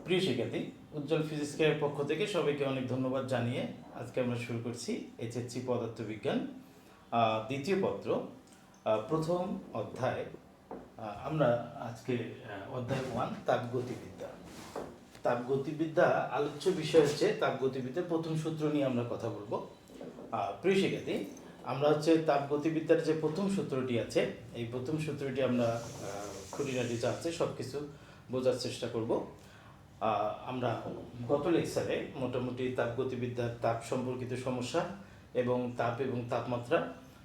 প্রিয় শিক্ষার্থী, উজ্জ্বল ফিজিক্স কেয়ারের পক্ষ থেকে সবাইকে অনেক ধন্যবাদ জানিয়ে আজকে আমরা শুরু করছি এইচএসসি পদার্থবিজ্ঞান দ্বিতীয় পত্র প্রথম অধ্যায়। আমরা আজকে অধ্যায় 1 তাপগতিবিদ্যা। তাপগতিবিদ্যা আলোচ্য বিষয় হচ্ছে তাপগতিবিদ্যার প্রথম সূত্র নিয়ে আমরা কথা বলবো। প্রিয় শিক্ষার্থী, আমরা হচ্ছে তাপগতিবিদ্যার যে প্রথম সূত্রটি আছে, এই প্রথম সূত্রটি আমরা খুঁটিনাটি যা আছে সব কিছু বোঝার চেষ্টা করব। আমরা গত লেকচারে মোটামুটি তাপগতিবিদ্যার তাপ সম্পর্কিত সমস্যা এবং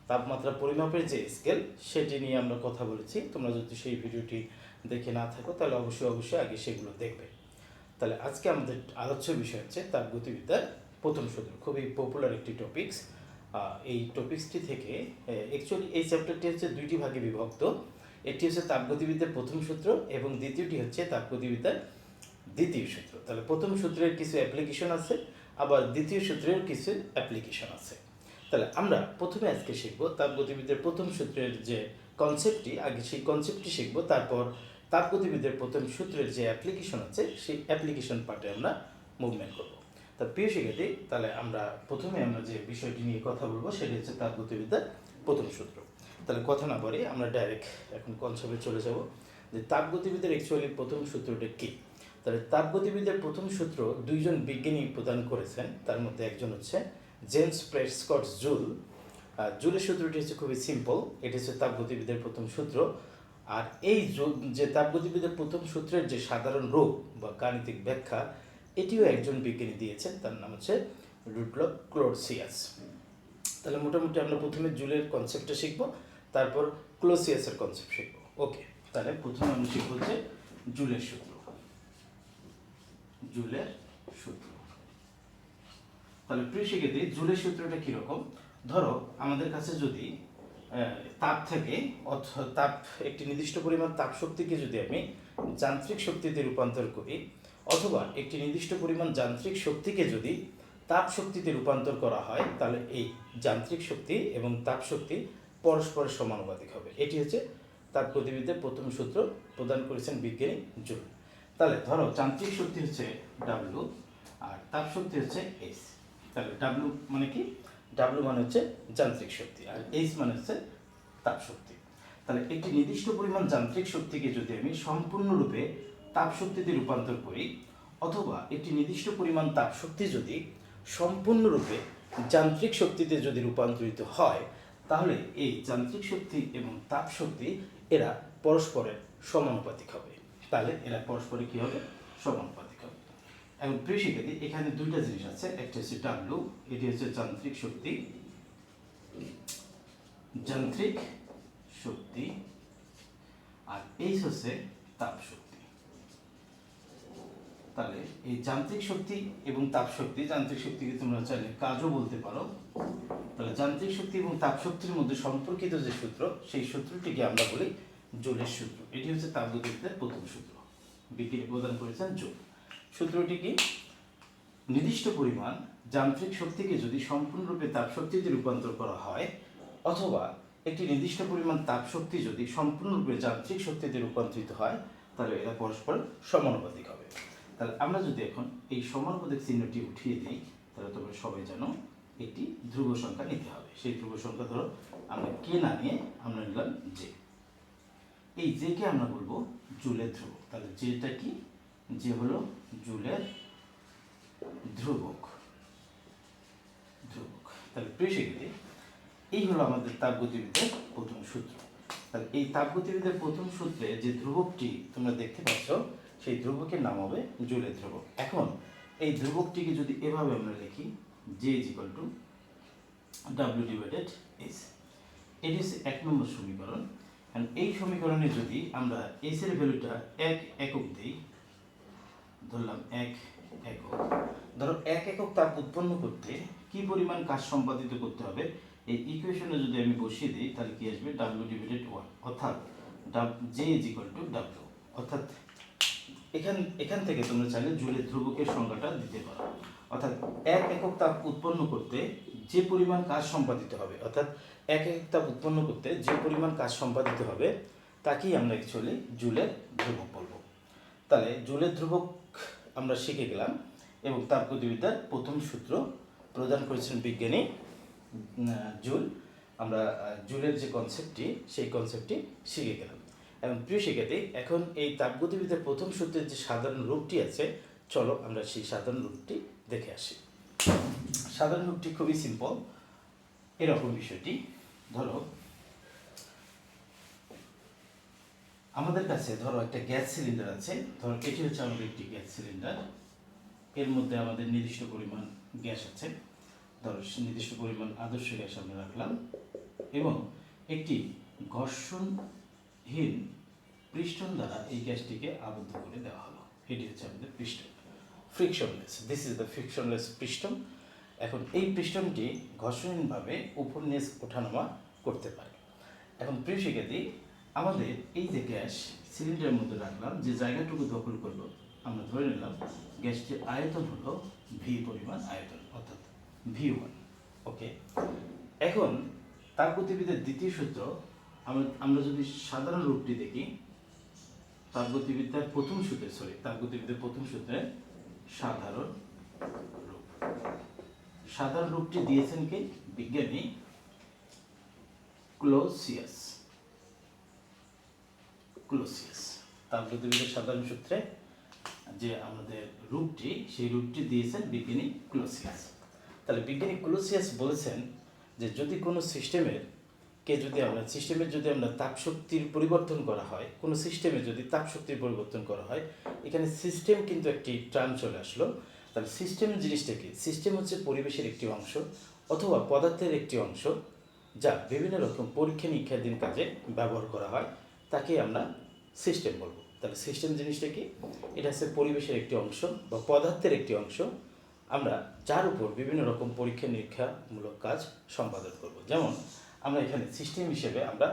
তাপমাত্রা পরিমাপের যে স্কেল সেটি নিয়ে আমরা কথা বলেছি। তোমরা যদি সেই ভিডিওটি দেখে না থাকো তাহলে অবশ্যই আগে সেগুলো দেখবে। তাহলে আজকে আমাদের আলোচ্য বিষয় হচ্ছে তাপগতিবিদ্যার প্রথম সূত্র, খুবই পপুলার একটি টপিকস। এই টপিক্সটি থেকে অ্যাকচুয়ালি এই চ্যাপ্টারটি হচ্ছে দুইটি ভাগে বিভক্ত। একটি হচ্ছে তাপগতিবিদ্যার প্রথম সূত্র এবং দ্বিতীয়টি হচ্ছে তাপগতিবিদ্যার দ্বিতীয় সূত্র। তাহলে প্রথম সূত্রের কিছু অ্যাপ্লিকেশন আছে, আবার দ্বিতীয় সূত্রের কিছু অ্যাপ্লিকেশন আছে। তাহলে আমরা প্রথমে আজকে শিখব তাপগতিবিদ্যার প্রথম সূত্রের যে কনসেপ্টটি, আগে সেই কনসেপ্টটি শিখব, তারপর তাপগতিবিদ্যার প্রথম সূত্রের যে অ্যাপ্লিকেশন আছে সেই অ্যাপ্লিকেশন পার্টে আমরা মুভমেন্ট করব। তা প্রিয় শিক্ষার্থী, তাহলে প্রথমে আমরা যে বিষয়টি নিয়ে কথা বলবো সেটি হচ্ছে তাপগতিবিদ্যার প্রথম সূত্র। তাহলে কথা না বলে আমরা ডাইরেক্ট এখন কনসেপ্টে চলে যাব যে তাপগতিবিদ্যার অ্যাকচুয়ালি প্রথম সূত্রটা কী। তাহলে তাপগতিবিদ্যার প্রথম সূত্র দুইজন বিজ্ঞানী প্রদান করেছেন, তার মধ্যে একজন হচ্ছে জেমস প্রেস্কট জুল। জুলের সূত্রটি হচ্ছে খুবই সিম্পল, এটি হচ্ছে তাপগতিবিদ্যার প্রথম সূত্র। আর এই যে তাপগতিবিদ্যার প্রথম সূত্রের যে সাধারণ রূপ বা গাণিতিক ব্যাখ্যা, এটিও একজন বিজ্ঞানী দিয়েছেন, তার নাম হচ্ছে রুডলফ ক্লসিয়াস। তাহলে মোটামুটি আমরা প্রথমে জুলের কনসেপ্টটা শিখব, তারপর ক্লসিয়াসের কনসেপ্ট শিখব। ওকে, তাহলে প্রথমে আমরা শিখব হচ্ছে জুলের সূত্র। জুলের সূত্র, তাহলে প্রিয় শিক্ষার্থী, জুলের সূত্রটা কীরকম? ধরো আমাদের কাছে যদি তাপ থেকে তাপ একটি নির্দিষ্ট পরিমাণ তাপ শক্তিকে যদি আমি যান্ত্রিক শক্তিতে রূপান্তর করি, অথবা একটি নির্দিষ্ট পরিমাণ যান্ত্রিক শক্তিকে যদি তাপ শক্তিতে রূপান্তর করা হয়, তাহলে এই যান্ত্রিক শক্তি এবং তাপ শক্তি পরস্পরের সমানুপাতিক হবে। এটি হচ্ছে তাপগতিবিদ্যার প্রথম সূত্র, প্রদান করেছেন বিজ্ঞানী জুল। তাহলে ধরো যান্ত্রিক শক্তি হচ্ছে ডাব্লু আর তাপ শক্তি হচ্ছে এইচ। তাহলে ডাব্লু মানে কি? ডাব্লু মানে হচ্ছে যান্ত্রিক শক্তি আর এইচ মানে হচ্ছে তাপ শক্তি। তাহলে একটি নির্দিষ্ট পরিমাণ যান্ত্রিক শক্তিকে যদি আমি সম্পূর্ণরূপে তাপ শক্তিতে রূপান্তর করি, অথবা একটি নির্দিষ্ট পরিমাণ তাপ শক্তি যদি সম্পূর্ণরূপে যান্ত্রিক শক্তিতে যদি রূপান্তরিত হয়, তাহলে এই যান্ত্রিক শক্তি এবং তাপ শক্তি এরা পরস্পরের সমানুপাতিক হবে। তাহলে এরা পরস্পরে কী হবে? সমানুপাতিক হবে। এবং প্রিয় শিক্ষার্থী, এখানে দুইটা জিনিস আছে, একটা হচ্ছে ডাব্লু, এটি হচ্ছে যান্ত্রিক শক্তি, আর এইচ হচ্ছে তাপ শক্তি। তাহলে এই যান্ত্রিক শক্তি এবং তাপ শক্তি, যান্ত্রিক শক্তিকে তোমরা চাইলে কাজও বলতে পারো। তাহলে যান্ত্রিক শক্তি এবং তাপ শক্তির মধ্যে সম্পর্কিত যে সূত্র, সেই সূত্রটিকে আমরা বলি জুলের সূত্র। এটি হচ্ছে তাপগতিবিদ্যার প্রথম সূত্র, বিজ্ঞানী প্রদান করেছেন জুল। সূত্রটি কি? নির্দিষ্ট পরিমাণ যান্ত্রিক শক্তিকে যদি সম্পূর্ণরূপে তাপ শক্তিতে রূপান্তর করা হয়, অথবা একটি নির্দিষ্ট পরিমাণ তাপ শক্তি যদি সম্পূর্ণরূপে যান্ত্রিক শক্তিতে রূপান্তরিত হয়, তাহলে এরা পরস্পর সমানুপাতিক হবে। তাহলে আমরা যদি এখন এই সমানুপাতিক চিহ্নটি উঠিয়ে দিই, তাহলে তোমরা সবাই জানো একটি ধ্রুব সংখ্যা নিতে হবে। সেই ধ্রুব সংখ্যা ধরো আমরা কে না নিয়ে আমরা নিলাম জে। এই জেকে আমরা বলবো জুলের ধ্রুবক। তাহলে জেটা কি? যে হলো জুলের ধ্রুবক। তাহলে প্রিয় শিক্ষার্থী, এই হলো আমাদের তাপগতিবিদ্যার প্রথম সূত্র। তাহলে এই তাপগতিবিদ্যার প্রথম সূত্রে যে ধ্রুবকটি তোমরা দেখতে পাচ্ছ, সেই ধ্রুবকের নাম হবে জুলের ধ্রুবক। এখন এই ধ্রুবকটিকে যদি এভাবে আমরা লিখি, J is equal two W divided H, এটি হচ্ছে 1 নম্বর সমীকরণ। এই সমীকরণে যদি আমরা এইচ এর ভ্যালুটা 1 একক দিই, ধরলাম 1 একক, ধরো 1 একক তাপ উৎপন্ন করতে কি পরিমাণ কাজ সম্পাদিত করতে হবে, এই ইকুয়েশনে যদি আমি বসিয়ে দিই, তাহলে কি আসবে? ডাব্লিউ ডিভাইডেড 1, অর্থাৎ J is equal two W. অর্থাৎ এখান থেকে তোমরা চাইলে জুলের ধ্রুবকের সংখ্যাটা দিতে পারো। অর্থাৎ 1 একক তাপ উৎপন্ন করতে যে পরিমাণ কাজ সম্পাদিত হবে, অর্থাৎ 1 একক তাপ উৎপন্ন করতে যে পরিমাণ কাজ সম্পাদিত হবে, তাকেই আমরা অ্যাকচুয়ালি জুলের ধ্রুবক বলবো। তাহলে জুলের ধ্রুবক আমরা শিখে গেলাম এবং তাপগতিবিদ্যার প্রথম সূত্র প্রদান করেছেন বিজ্ঞানী জুল। আমরা জুলের যে কনসেপ্টটি সেই কনসেপ্টটি শিখে গেলাম। এবং প্রিয় শিক্ষার্থী, এখন এই তাপগতিবিদ্যার প্রথম সূত্রের যে সাধারণ রূপটি আছে, চলো আমরা সেই সাধারণ রূপটি দেখে আসি। সাধারণ রূপটি খুবই সিম্পল। এরকম বিষয়টি, ধরো আমাদের কাছে ধরো একটা গ্যাস সিলিন্ডার আছে। ধরো এটি হচ্ছে আমাদের একটি গ্যাস সিলিন্ডার। এর মধ্যে আমাদের নির্দিষ্ট পরিমাণ গ্যাস আছে। ধরো নির্দিষ্ট পরিমাণ আদর্শ গ্যাস আমরা রাখলাম এবং একটি ঘর্ষণহীন পৃষ্ঠন দ্বারা এই গ্যাসটিকে আবদ্ধ করে দেওয়া হলো। এটি হচ্ছে আমাদের পৃষ্ঠন, frictionless. This is the frictionless পৃষ্ঠন। এখন এই পৃষ্ঠনটি ঘর্ষণহীনভাবে উপর নিচ ওঠানামা করতে পারে। এখন প্রিয় শিক্ষার্থী, আমাদের এই যে গ্যাস সিলিন্ডারের মধ্যে রাখলাম, যে জায়গাটুকু দখল করলো, আমরা ধরে নিলাম গ্যাসটির আয়তন হলো ভি পরিমাণ আয়তন, অর্থাৎ V1। ওকে, এখন তাপগতিবিদ্যার দ্বিতীয় সূত্র আমরা যদি সাধারণ রূপটি দেখি, তাপগতিবিদ্যার প্রথম সূত্রের সাধারণ রূপ। সাধারণ রূপটি দিয়েছেন কে? বিজ্ঞানী ক্লোসিয়াস। তাপগতিবিদ্যার সাধারণ সূত্রে যে আমাদের রূপটি, সেই রূপটি দিয়েছেন বিজ্ঞানী ক্লোসিয়াস। তাহলে বিজ্ঞানী ক্লোসিয়াস বলেছেন যে যদি কোনো সিস্টেমের যদি আমরা তাপশক্তির পরিবর্তন করা হয়, কোনো সিস্টেমে যদি তাপশক্তির পরিবর্তন করা হয়, এখানে সিস্টেম কিন্তু একটি টার্ম চলে আসলো। তাহলে সিস্টেম জিনিসটা কি? সিস্টেম হচ্ছে পরিবেশের একটি অংশ অথবা পদার্থের একটি অংশ যা বিভিন্ন রকম পরীক্ষা নিরীক্ষাধীন কাজে ব্যবহার করা হয়, তাকে আমরা সিস্টেম বলবো। তাহলে সিস্টেম জিনিসটা কি? এটা হচ্ছে পরিবেশের একটি অংশ বা পদার্থের একটি অংশ, আমরা যার উপর বিভিন্ন রকম পরীক্ষা নিরীক্ষামূলক কাজ সম্পাদন করব। যেমন আমরা এখানে সিস্টেম হিসেবে আমরা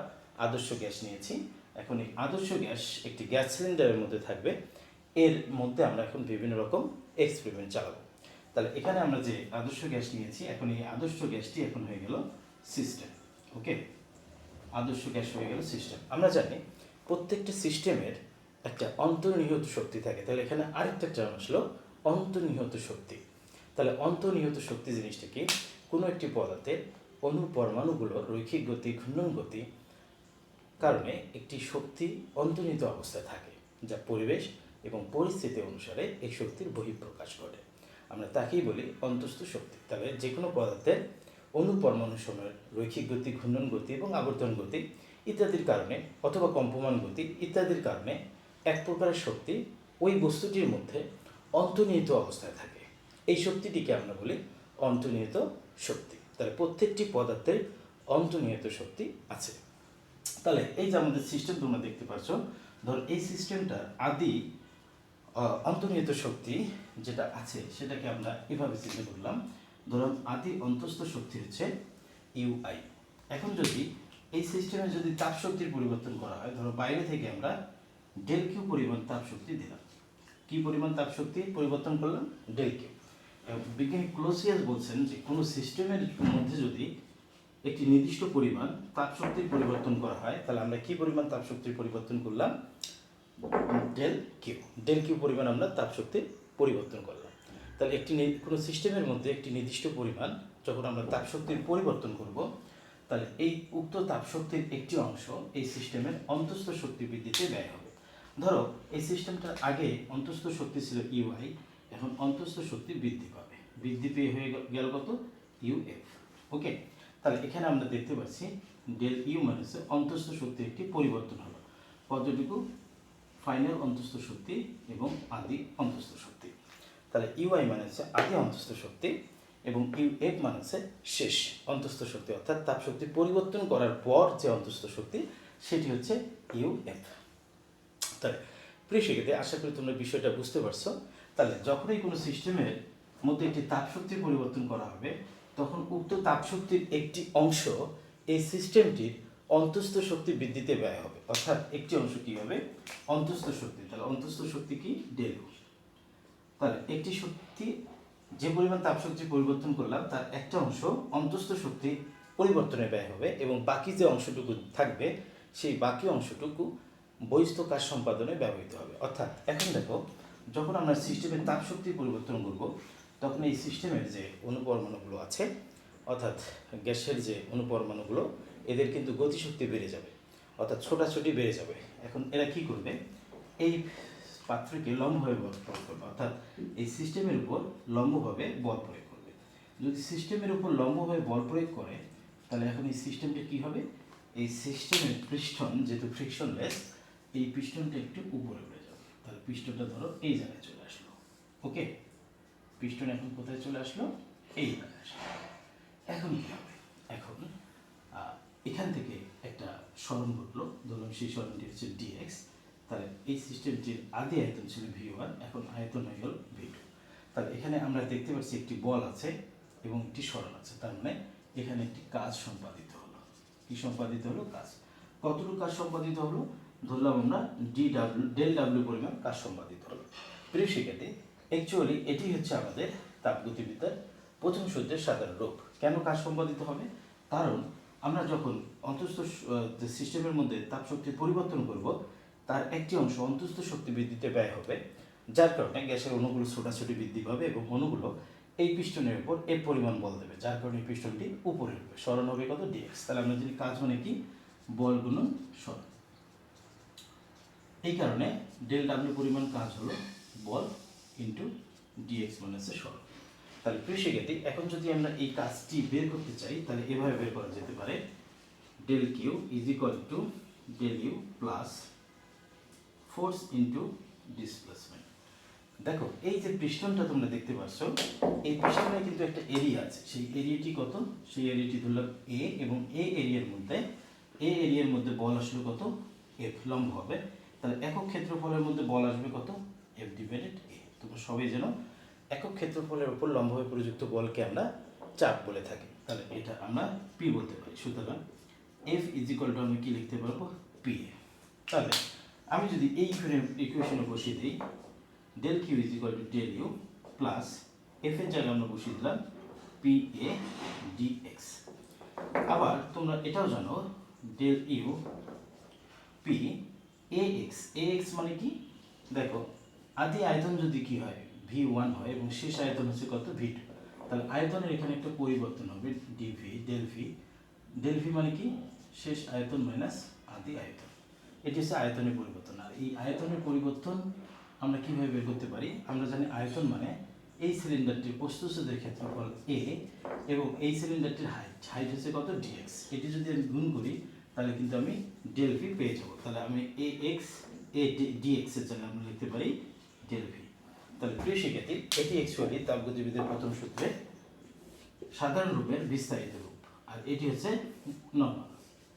আদর্শ গ্যাস নিয়েছি। এখন এই আদর্শ গ্যাস একটি গ্যাস সিলিন্ডারের মধ্যে থাকবে। এর মধ্যে আমরা এখন বিভিন্ন রকম এক্সপেরিমেন্ট চালাবো। তাহলে এখানে আমরা যে আদর্শ গ্যাস নিয়েছি, এখন এই আদর্শ গ্যাসটি এখন হয়ে গেল সিস্টেম। ওকে, আদর্শ গ্যাস হয়ে গেল সিস্টেম। আমরা জানি প্রত্যেকটা সিস্টেমের একটা অন্তর্নিহিত শক্তি থাকে। তাহলে এখানে আরেকটা টার্ম আসলো অন্তর্নিহিত শক্তি। তাহলে অন্তর্নিহিত শক্তি জিনিসটা কি? কোনো একটি পদার্থের অণু পরমাণুগুলোর রৈখিক গতি, ঘূর্ণন গতি কারণে একটি শক্তি অন্তর্নিহিত অবস্থায় থাকে, যা পরিবেশ এবং পরিস্থিতি অনুসারে এই শক্তির বহিঃপ্রকাশ ঘটে। আমরা তাকেই বলি অন্তস্থ শক্তি। তাহলে যে কোনো পদার্থের অণু পরমাণু সময়ের রৈখিক গতি, ঘূর্ণন গতি এবং আবর্তন গতি ইত্যাদির কারণে অথবা কম্পমান গতি ইত্যাদির কারণে এক প্রকারের শক্তি ওই বস্তুটির মধ্যে অন্তর্নিহিত অবস্থায় থাকে। এই শক্তিটিকে আমরা বলি অন্তর্নিহিত শক্তি। তাহলে প্রত্যেকটি পদার্থের অন্তর্নিহিত শক্তি আছে। তাহলে এই যে আমাদের সিস্টেম তোমরা দেখতে পাচ্ছ, ধরো এই সিস্টেমটার আদি অন্তর্নিহিত শক্তি যেটা আছে সেটাকে আমরা এভাবে চিন্তা করলাম। ধরো আদি অন্তস্থ শক্তি হচ্ছে ইউআই। এখন যদি এই সিস্টেমে যদি তাপ শক্তির পরিবর্তন করা হয়, ধরো বাইরে থেকে আমরা ডেল কিউ পরিমাণ তাপ শক্তি দিলাম। কি পরিমাণ তাপ শক্তি পরিবর্তন করলাম? Del Q. বিজ্ঞানী ক্লোসিয়াস বলছেন যে কোনো সিস্টেমের মধ্যে যদি একটি নির্দিষ্ট পরিমাণ তাপ শক্তির পরিবর্তন করা হয়, তাহলে আমরা কি পরিমাণ তাপ শক্তির পরিবর্তন করলাম? ডেল কিউ পরিমাণ আমরা তাপ শক্তির পরিবর্তন করলাম। তাহলে কোনো সিস্টেমের মধ্যে একটি নির্দিষ্ট পরিমাণ যখন আমরা তাপ শক্তির পরিবর্তন করব, তাহলে এই উক্ত তাপ শক্তির একটি অংশ এই সিস্টেমের অন্তস্থ শক্তি বৃদ্ধিতে ব্যয় হবে। ধরো এই সিস্টেমটার আগে অন্তস্থ শক্তি ছিল ইউআই, এখন অন্তস্থ শক্তি বৃদ্ধি পাবে। বৃদ্ধি পেয়ে হয়ে গেল কত? ইউএফ। ওকে, তাহলে এখানে আমরা দেখতে পাচ্ছি ডেল ইউ মানে হচ্ছে অন্তস্থ শক্তির একটি পরিবর্তন হলো। কতটুকু? ফাইনাল অন্তস্থ শক্তি এবং আদি অন্তস্থ শক্তি। তাহলে ইউআই মানে হচ্ছে আদি অন্তস্থ শক্তি এবং ইউএফ মানে হচ্ছে শেষ অন্তস্থ শক্তি, অর্থাৎ তাপ শক্তি পরিবর্তন করার পর যে অন্তস্থ শক্তি সেটি হচ্ছে ইউএফ। তাহলে প্রিয় শিক্ষার্থী, আশা করি তোমরা বিষয়টা বুঝতে পারছো। তাহলে যখনই কোনো সিস্টেমের মধ্যে একটি তাপ শক্তির পরিবর্তন করা হবে, তখন উক্ত তাপ শক্তির একটি অংশ এই সিস্টেমটির অন্তস্থ শক্তি বৃদ্ধিতে ব্যয় হবে। অর্থাৎ একটি অংশ কি হবে? অন্তস্থ শক্তি। তাহলে অন্তস্থ শক্তি কি? ডেল। তাহলে একটি শক্তি যে পরিমাণ তাপ শক্তি পরিবর্তন করলাম তার একটা অংশ অন্তস্থ শক্তি পরিবর্তনে ব্যয় হবে এবং বাকি যে অংশটুকু থাকবে সেই বাকি অংশটুকু বহিস্থ কাজ সম্পাদনে ব্যবহৃত হবে। অর্থাৎ এখন দেখো, যখন আমরা সিস্টেমের তাপ শক্তি পরিবর্তন করব তখন এই সিস্টেমের যে অণুপরমাণুগুলো আছে অর্থাৎ গ্যাসের যে অণুপরমাণুগুলো এদের কিন্তু গতিশক্তি বেড়ে যাবে, অর্থাৎ ছোটাছুটি বেড়ে যাবে। এখন এরা কি করবে, এই পাত্রকে লম্বভাবে বল প্রয়োগ করবে, অর্থাৎ এই সিস্টেমের উপর লম্বভাবে বল প্রয়োগ করবে। যদি সিস্টেমের উপর লম্বভাবে বল প্রয়োগ করে তাহলে এখন এই সিস্টেমটা কি হবে, এই সিস্টেমের পিস্টন যেহেতু ফ্রিকশনলেস, এই পিস্টনটা একটু উপরে উঠে যাবে। তাহলে পিস্টনটা ধরো এই জায়গায় চলে আসলো, ওকে, পিস্টন এখন কোথায় চলে আসলো, এই জায়গায় আসলো। এখন কি হবে, এখন এখান থেকে একটা স্মরণ ঘটলো, ধরুন সেই স্মরণটি হচ্ছে ডিএক্স। তাহলে এই সিস্টেমটির আদি আয়তন ছিল V1, এখন আয়তন হয়ে গেল V2। তাহলে এখানে আমরা দেখতে পাচ্ছি একটি বল আছে এবং একটি স্মরণ আছে, তার মানে এখানে একটি কাজ সম্পাদিত হলো। কি সম্পাদিত হলো, কাজ। কতটুকু কাজ সম্পাদিত হলো, ধরলাম আমরা ডেল ডাব্লিউ পরিমাণ কাজ সম্পাদিত হলো। প্রিয় শিক্ষার্থী, অ্যাকচুয়ালি এটি হচ্ছে আমাদের তাপগতিবিদ্যার প্রথম সূত্রের সাধারণ রূপ। কেন কাজ সম্পাদিত হবে, কারণ আমরা যখন অন্তঃস্থ সিস্টেমের মধ্যে তাপ শক্তির পরিবর্তন করব তার একটি অংশ অন্তঃস্থ শক্তি বৃদ্ধিতে ব্যয় হবে, যার কারণে গ্যাসের অণুগুলো ছোটাছুটি বৃদ্ধি পাবে এবং অণুগুলো এই পিস্টনের উপর এর পরিমাণ বল দেবে, যার কারণে এই পিস্টনটি উপরে উঠবে। স্মরণ হবে কত, ডিএক্স। তাহলে আমরা যদি কাজ মানে কি, বল গুণন স্মরণ। এই কারণে ডেল ডাব্লিউ পরিমাণ কাজ হলো বল ইন্টু ডিএক্স মানে হচ্ছে স্মরণ। তাহলে প্রিয় শিক্ষার্থী, এখন যদি আমরা এই কাজটি বের করতে চাই তাহলে এভাবে বের করা যেতে পারে, del Q is equal to del U plus force into displacement. দেখো এই যে পিস্টনটা তোমরা দেখতে পাচ্ছ, এই পিস্টনে কিন্তু একটা এরিয়া আছে, সেই এরিয়াটি কত, সেই এরিয়াটি ধরলাম এ, এবং এ এরিয়ার মধ্যে বল আসলো কত, এফ লম্ব হবে। তাহলে একক ক্ষেত্রফলের মধ্যে বল আসবে কত, এফ ডিভাইডেড এ। তোমরা সবাই যেন একক ক্ষেত্রফলের উপর লম্বভাবে প্রযুক্ত বলকে আমরা চাপ বলে থাকি, তাহলে এটা আমরা পি বলতে পারি। সুতরাং এফ ইজ ইকুয়াল টু আমি কি লিখতে পারবো, পি এ। তাহলে আমি যদি এই ইকুয়েশনে বসিয়ে দিই, del Q is equal to del U plus F এর জায়গায় আমরা বসিয়ে দিলাম পি এ ডিএক্স। আবার তোমরা এটাও জানো del U P A X মানে কি, দেখো আদি আয়তন যদি কি হয় V1 হয় এবং শেষ আয়তন হচ্ছে কত, V2। তাহলে আয়তনের এখানে একটা পরিবর্তন হবে ডিভি ডেল ভি মানে কি, শেষ আয়তন মাইনাস আদি আয়তন, এটি হচ্ছে আয়তনের পরিবর্তন। আর এই আয়তনের পরিবর্তন আমরা কিভাবে বের করতে পারি, আমরা জানি আয়তন মানে এই সিলিন্ডারটির প্রস্থচ্ছেদের ক্ষেত্রফল এ এবং এই সিলিন্ডারটির হাইট হচ্ছে কত, ডিএক্স। এটি যদি আমি গুণ করি তাহলে কিন্তু আমি ডেল ভি পেয়ে যাবো। তাহলে আমি ডিএক্স এর জন্য আমরা লিখতে পারি ডেল ভি। তাহলে প্রিয় শিক্ষার্থী, এটি অ্যাকচুয়ালি তাপগতিবিদ্যার প্রথম সূত্রে সাধারণ রূপের বিস্তারিত রূপ, আর এটি হচ্ছে নরমাল।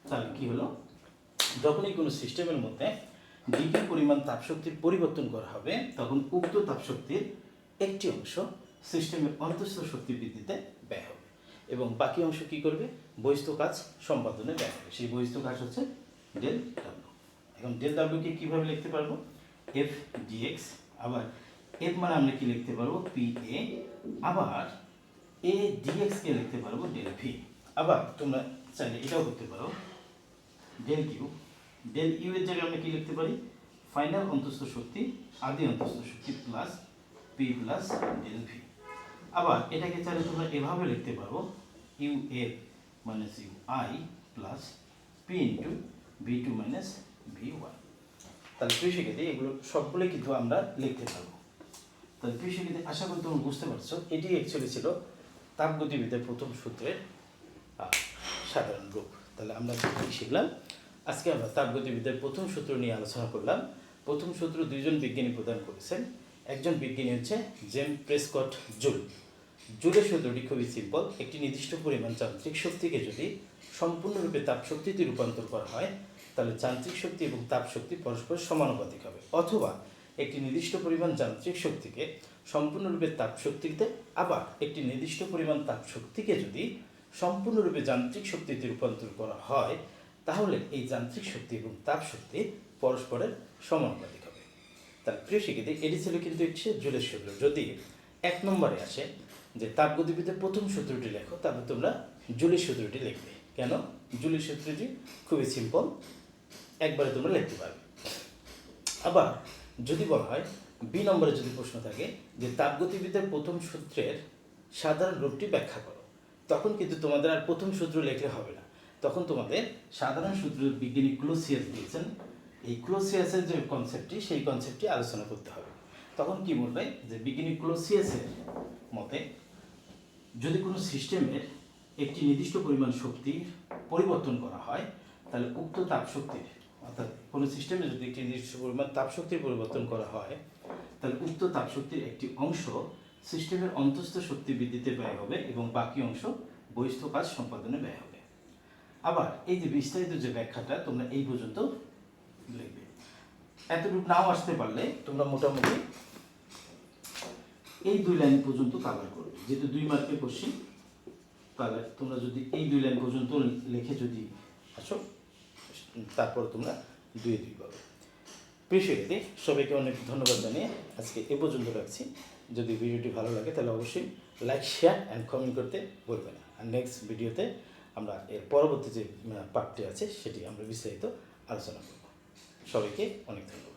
তাহলে কি হলো, যখনই কোনো সিস্টেমের মধ্যে ডিগ্রি পরিমাণ তাপশক্তির পরিবর্তন করা হবে তখন উক্ত তাপশক্তির একটি অংশ সিস্টেমের অন্তঃস্থ শক্তি বৃদ্ধিতে ব্যয় হবে এবং বাকি অংশ কি করবে, বহিস্থ কাজ সম্পাদনে ব্যয় হবে। সেই বহিস্থ কাজ হচ্ছে ডেল ডাব্লিউ। এখন ডেল ডাব্লিউকে কীভাবে লিখতে পারবো, এফ ডিএক্স। আবার এফ মানে আমরা কি লিখতে পারবো, পি এ। আবার এ ডিএক্স কে লিখতে পারবো ডেল ভি। আবার তোমরা চাইলে এটাও করতে পারো, ডেল কিউ ডেল ইউ এর জায়গায় আমরা কি লিখতে পারি, ফাইনাল অন্তঃস্থ শক্তি আদি অন্তঃস্থ শক্তি plus P plus del V. আবার এটাকে চাইলে তোমরা এভাবে লিখতে পারো, U F minus U I plus P into V two minus V one. তাহলে প্রিয় শিক্ষার্থী, এগুলো সবগুলোই কিন্তু আমরা লিখতে পারবো। তাহলে প্রিয় শিক্ষার্থী, আশা করি তোমরা বুঝতে পারছো এটি অ্যাকচুয়ালি ছিল তাপগতিবিদ্যার প্রথম সূত্রের সাধারণ রূপ। তাহলে আমরা কি শিখলাম, আজকে আমরা তাপগতিবিদ্যার প্রথম সূত্র নিয়ে আলোচনা করলাম। প্রথম সূত্র দুইজন বিজ্ঞানী প্রদান করেছেন, একজন বিজ্ঞানী হচ্ছে জেমস প্রেসকট জুল। জুলের সূত্রটি খুবই সিম্পল, একটি নির্দিষ্ট পরিমাণ যান্ত্রিক শক্তিকে যদি সম্পূর্ণরূপে তাপশক্তিতে রূপান্তর করা হয় তাহলে যান্ত্রিক শক্তি এবং তাপ শক্তি পরস্পর সমানুপাতিক হবে, অথবা একটি নির্দিষ্ট পরিমাণ যান্ত্রিক শক্তিকে সম্পূর্ণরূপে তাপ শক্তিতে, আবার একটি নির্দিষ্ট পরিমাণ তাপ শক্তিকে যদি সম্পূর্ণরূপে যান্ত্রিক শক্তিতে রূপান্তর করা হয় তাহলে এই যান্ত্রিক শক্তি এবং তাপ শক্তি পরস্পরের সমানুপাতিক হবে। তার প্রিয় শিক্ষার্থী, এটি ছিল কিন্তু হচ্ছে জুলের সূত্র। যদি 1 নম্বরে আসে যে তাপগতিবিদ্যার প্রথম সূত্রটি লেখো, তাহলে তোমরা জুলের সূত্রটি লিখবে। কেন, জুলের সূত্রটি খুবই সিম্পল, একবারে তোমরা লিখতে পারবে। আবার যদি বলা হয় বি নম্বরে যদি প্রশ্ন থাকে যে তাপগতিবিদ্যার প্রথম সূত্রের সাধারণ রূপটি ব্যাখ্যা করো, তখন কিন্তু তোমাদের আর প্রথম সূত্র লেখলে হবে না, তখন তোমাদের সাধারণ সূত্র বিজ্ঞানী ক্লোসিয়াস দিয়েছেন, এই ক্লোসিয়াসের যে কনসেপ্টটি সেই কনসেপ্টটি আলোচনা করতে হবে। তখন কি বলবে যে বিজ্ঞানী ক্লোসিয়াসের মতে যদি কোনো সিস্টেমের একটি নির্দিষ্ট পরিমাণ শক্তির পরিবর্তন করা হয়, তাহলে উক্ত তাপশক্তির, অর্থাৎ কোনো সিস্টেমে যদি একটি নির্দিষ্ট পরিমাণ তাপশক্তির পরিবর্তন করা হয়, তাহলে উক্ত তাপশক্তির একটি অংশ সিস্টেমের অন্তঃস্থ শক্তি বৃদ্ধিতে ব্যয় হবে এবং বাকি অংশ বহিস্থ কাজ সম্পাদনে ব্যয় হবে। আবার এই যে বিস্তারিত যে ব্যাখ্যাটা তোমরা এই পর্যন্ত লিখবে। এতটুকু নাও আসতে পারলে তোমরা মোটামুটি এই 2 লাইন পর্যন্ত কাভার করবে, যেহেতু 2 মার্কের কোশ্চেন, তাহলে তোমরা যদি এই 2 লাইন পর্যন্ত লিখে যদি আসো, তারপর তোমরা 2 পাবে। প্রিয় শিক্ষার্থী, সবাইকে অনেক ধন্যবাদ জানিয়ে আজকে এ পর্যন্ত রাখছি। যদি ভিডিওটি ভালো লাগে তাহলে অবশ্যই লাইক, শেয়ার অ্যান্ড কমেন্ট করতে বলবে না। আর নেক্সট ভিডিওতে আমরা এর পরবর্তী যে পার্টটি আছে সেটি আমরা বিস্তারিত আলোচনা করব। সবাইকে অনেক ধন্যবাদ।